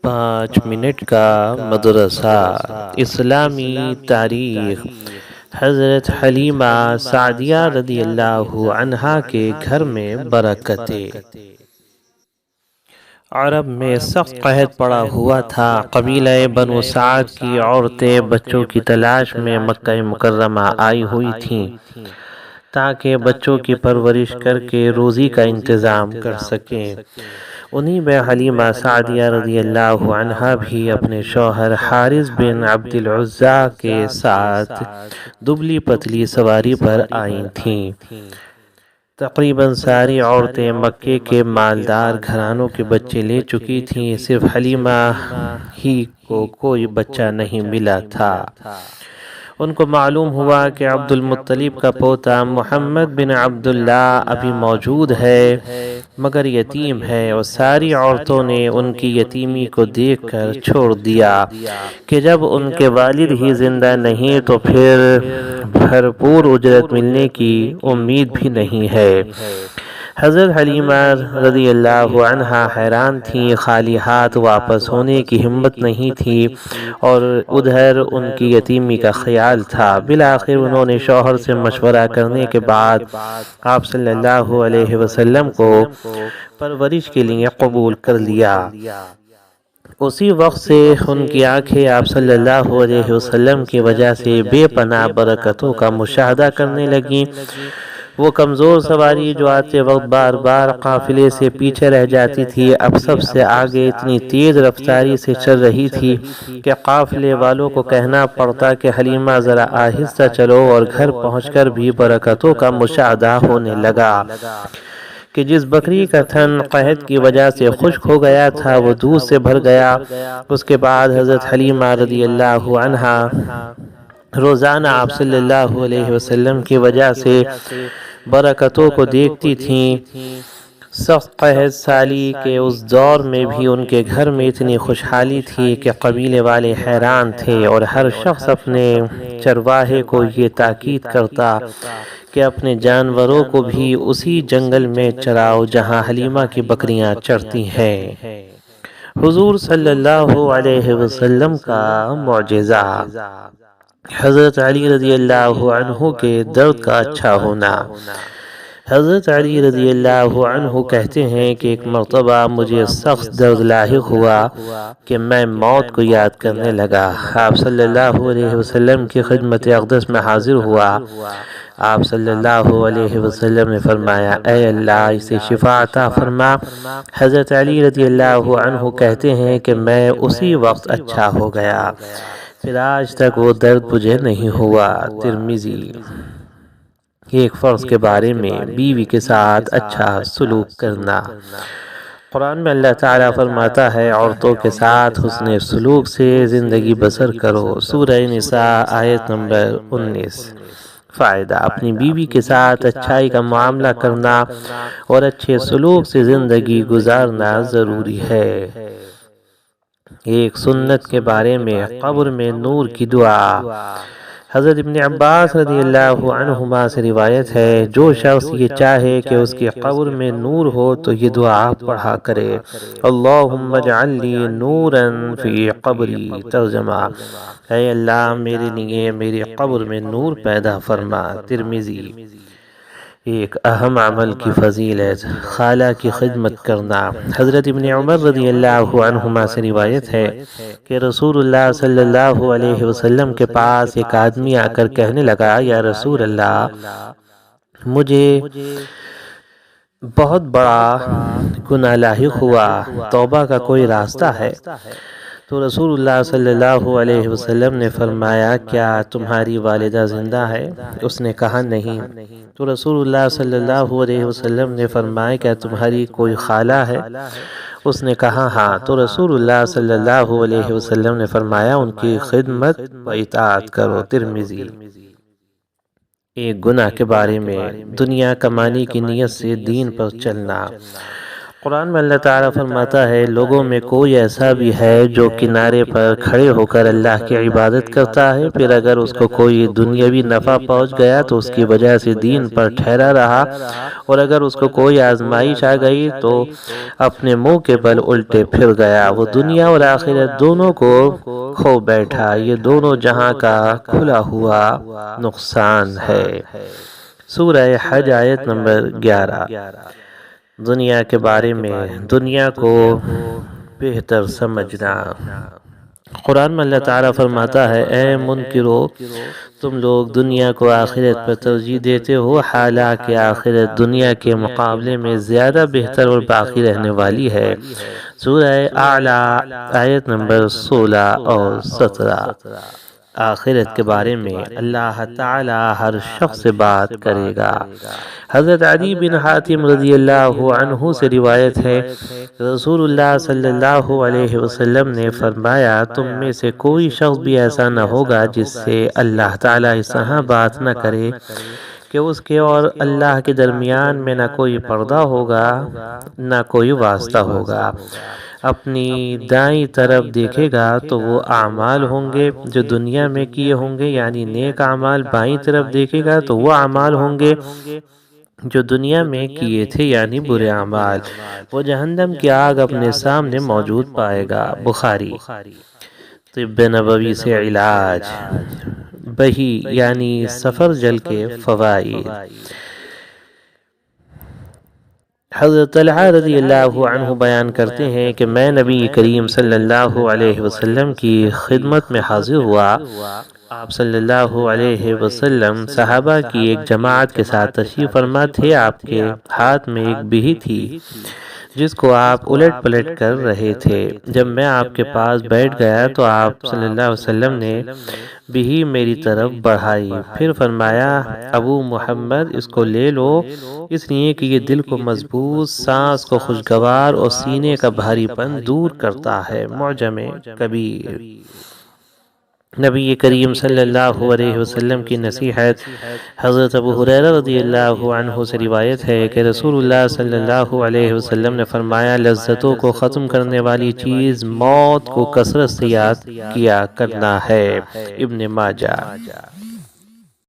5 minute کا مدرسہ اسلامی تاریخ۔ حضرت حلیمہ سعدیہ رضی اللہ عنہا کے گھر میں برکتیں۔ عرب میں سخت قحط پڑا ہوا تھا۔ قبیلہ بنو سعد کی عورتیں بچوں کی تلاش میں مکہ مکرمہ آئی ہوئی تھیں تاکہ بچوں کی پرورش کر کے روزی کا انتظام کر سکیں۔ انہی میں حلیمہ سعدیہ رضی اللہ عنہا بھی اپنے شوہر حارث بن عبد العزیٰ کے ساتھ دبلی پتلی سواری پر آئی تھیں۔ تقریباً ساری عورتیں مکے کے مالدار گھرانوں کے بچے لے چکی تھیں، صرف حلیمہ ہی کو کوئی بچہ نہیں ملا تھا۔ ان کو معلوم ہوا کہ عبد المطلب کا پوتا محمد بن عبداللہ ابھی موجود ہے مگر یتیم ہے، اور ساری عورتوں نے ان کی یتیمی کو دیکھ کر چھوڑ دیا کہ جب ان کے والد ہی زندہ نہیں تو پھر بھرپور اجرت ملنے کی امید بھی نہیں ہے۔ حضرت حلیمہ رضی اللہ عنہا حیران تھیں، خالی ہاتھ واپس ہونے کی ہمت نہیں تھی اور ادھر ان کی یتیمی کا خیال تھا۔ بالآخر انہوں نے شوہر سے مشورہ کرنے کے بعد آپ صلی اللہ علیہ وسلم کو پرورش کے لیے قبول کر لیا۔ اسی وقت سے ان کی آنکھیں آپ صلی اللہ علیہ وسلم کی وجہ سے بے پناہ برکتوں کا مشاہدہ کرنے لگیں۔ وہ کمزور سواری جو آتے وقت بار بار قافلے سے پیچھے رہ جاتی تھی، اب سب سے آگے اتنی تیز رفتاری سے چل رہی تھی کہ قافلے والوں کو کہنا پڑتا کہ حلیمہ ذرا آہستہ چلو، اور گھر پہنچ کر بھی برکتوں کا مشاہدہ ہونے لگا کہ جس بکری کا تھن قحط کی وجہ سے خشک ہو گیا تھا وہ دودھ سے بھر گیا۔ اس کے بعد حضرت حلیمہ رضی اللہ عنہا روزانہ آپ صلی اللہ علیہ وسلم کی وجہ سے برکتوں کو دیکھتی تھیں۔ سخت قحط سالی کے اس دور میں بھی ان کے گھر میں اتنی خوشحالی تھی کہ قبیلے والے حیران تھے، اور ہر شخص اپنے چرواہے کو یہ تاکید کرتا کہ اپنے جانوروں کو بھی اسی جنگل میں چراؤ جہاں حلیمہ کی بکریاں چرتی ہیں۔ حضور صلی اللہ علیہ وسلم کا معجزہ۔ حضرت علی رضی اللہ عنہ کے درد کا اچھا ہونا۔ حضرت علی رضی اللہ عنہ کہتے ہیں کہ ایک مرتبہ مجھے سخت درد لاحق ہوا کہ میں موت کو یاد کرنے لگا۔ آپ صلی اللہ علیہ وسلم کی خدمت اقدس میں حاضر ہوا۔ آپ صلی اللہ علیہ وسلم نے فرمایا، اے اللہ اسے شفا عطا فرما۔ حضرت علی رضی اللہ عنہ کہتے ہیں کہ میں اسی وقت اچھا ہو گیا، پھر آج تک وہ درد مجھے نہیں ہوا۔ ترمذی۔ ایک فرض کے بارے میں بیوی کے ساتھ اچھا سلوک کرنا۔ قرآن میں اللہ تعالیٰ فرماتا ہے، عورتوں کے ساتھ حسن سلوک سے زندگی بسر کرو۔ سورہ نساء آیت نمبر 19۔ فائدہ: اپنی بیوی کے ساتھ اچھائی کا معاملہ کرنا اور اچھے سلوک سے زندگی گزارنا ضروری ہے۔ ایک سنت کے بارے میں قبر میں نور کی دعا۔ حضرت ابن عباس رضی اللہ عنہما سے روایت ہے، جو شخص یہ چاہے کہ اس کی قبر میں نور ہو تو یہ دعا پڑھا کرے، اللہم اجعل لی نورا فی قبری۔ ترجمہ: اے اللہ میرے لیے میری قبر میں نور پیدا فرما۔ ترمذی۔ ایک اہم عمل کی فضیلت، خالہ کی خدمت کرنا۔ حضرت ابن عمر رضی اللہ عنہما سے روایت ہے کہ رسول اللہ صلی اللہ علیہ وسلم کے پاس ایک آدمی آ کر کہنے لگا، یا رسول اللہ مجھے بہت بڑا گناہ لاحق ہوا، توبہ کا کوئی راستہ ہے؟ تو رسول اللہ صلی اللہ علیہ وسلم نے فرمایا، کیا تمہاری والدہ زندہ ہے؟ اس نے کہا نہیں۔ تو رسول اللہ صلی اللہ علیہ وسلم نے فرمایا، کیا تمہاری کوئی خالہ ہے؟ اس نے کہا ہاں۔ تو رسول اللہ صلی اللہ علیہ وسلم نے فرمایا، ان کی خدمت و اطاعت کرو۔ ترمذی۔ ایک گناہ کے بارے میں دنیا کمانے کی نیت سے دین پر چلنا۔ قرآن میں اللہ تعالیٰ فرماتا ہے لوگوں میں کوئی ایسا بھی ہے جو کنارے پر کھڑے ہو کر اللہ کی عبادت کرتا ہے، پھر اگر اس کو کوئی دنیاوی نفع پہنچ گیا تو اس کی وجہ سے دین پر ٹھہرا رہا، اور اگر اس کو کوئی آزمائش آ گئی تو اپنے منہ کے بل الٹے پھر گیا، وہ دنیا اور آخرت دونوں کو کھو بیٹھا، یہ دونوں جہاں کا کھلا ہوا نقصان ہے۔ سورہ حج آیت نمبر 11۔ دنیا کے بارے میں دنیا کو بہتر سمجھنا۔ قرآن میں اللہ تعالیٰ فرماتا ہے اے منکرو، تم لوگ دنیا کو آخرت پر ترجیح دیتے ہو، حالانکہ آخرت دنیا کے مقابلے میں زیادہ بہتر اور باقی رہنے والی ہے۔ سورہ اعلی آیت نمبر 16 اور 17۔ آخرت کے بارے میں اللہ تعالیٰ ہر شخص سے بات کرے گا۔ حضرت عدی بن حاتم رضی اللہ عنہ سے روایت ہے، رسول اللہ صلی اللہ علیہ وسلم نے فرمایا تم میں سے کوئی شخص بھی ایسا نہ ہوگا جس سے اللہ تعالیٰ اس طرح بات نہ کرے کہ اس کے اور اللہ کے درمیان میں نہ کوئی پردہ ہوگا نہ کوئی واسطہ ہوگا۔ اپنی دائیں طرف دیکھے گا تو وہ اعمال ہوں گے جو دنیا میں کیے ہوں گے، یعنی نیک اعمال، بائیں طرف دیکھے گا تو وہ اعمال ہوں گے جو دنیا میں کیے تھے، یعنی برے اعمال۔ وہ جہنم کی آگ اپنے سامنے موجود پائے گا۔ بخاری۔ طب نبوی سے علاج۔ بہی یعنی سفر جل کے فوائد۔ حضرت طلحہ رضی اللہ عنہ بیان کرتے ہیں کہ میں نبی کریم صلی اللہ علیہ وسلم کی خدمت میں حاضر ہوا۔ آپ صلی اللہ علیہ وسلم صحابہ کی ایک جماعت کے ساتھ تشریف فرما تھے۔ آپ کے ہاتھ میں ایک بہی تھی جس کو آپ الٹ پلٹ کر رہے تھے۔ جب میں آپ کے پاس بیٹھ گیا تو آپ صلی اللہ علیہ وسلم نے بہی میری طرف بڑھائی، پھر فرمایا ابو محمد اس کو لے لو، اس لیے کہ یہ دل کو مضبوط، سانس کو خوشگوار اور سینے کا بھاری پن دور کرتا ہے۔ معجم کبیر۔ نبی کریم صلی اللہ علیہ وسلم کی نصیحت۔ حضرت ابو ہریرہ رضی اللہ عنہ سے روایت ہے کہ رسول اللہ صلی اللہ علیہ وسلم نے فرمایا لذتوں کو ختم کرنے والی چیز موت کو کثرت سے یاد کیا کرنا ہے۔ ابن ماجہ۔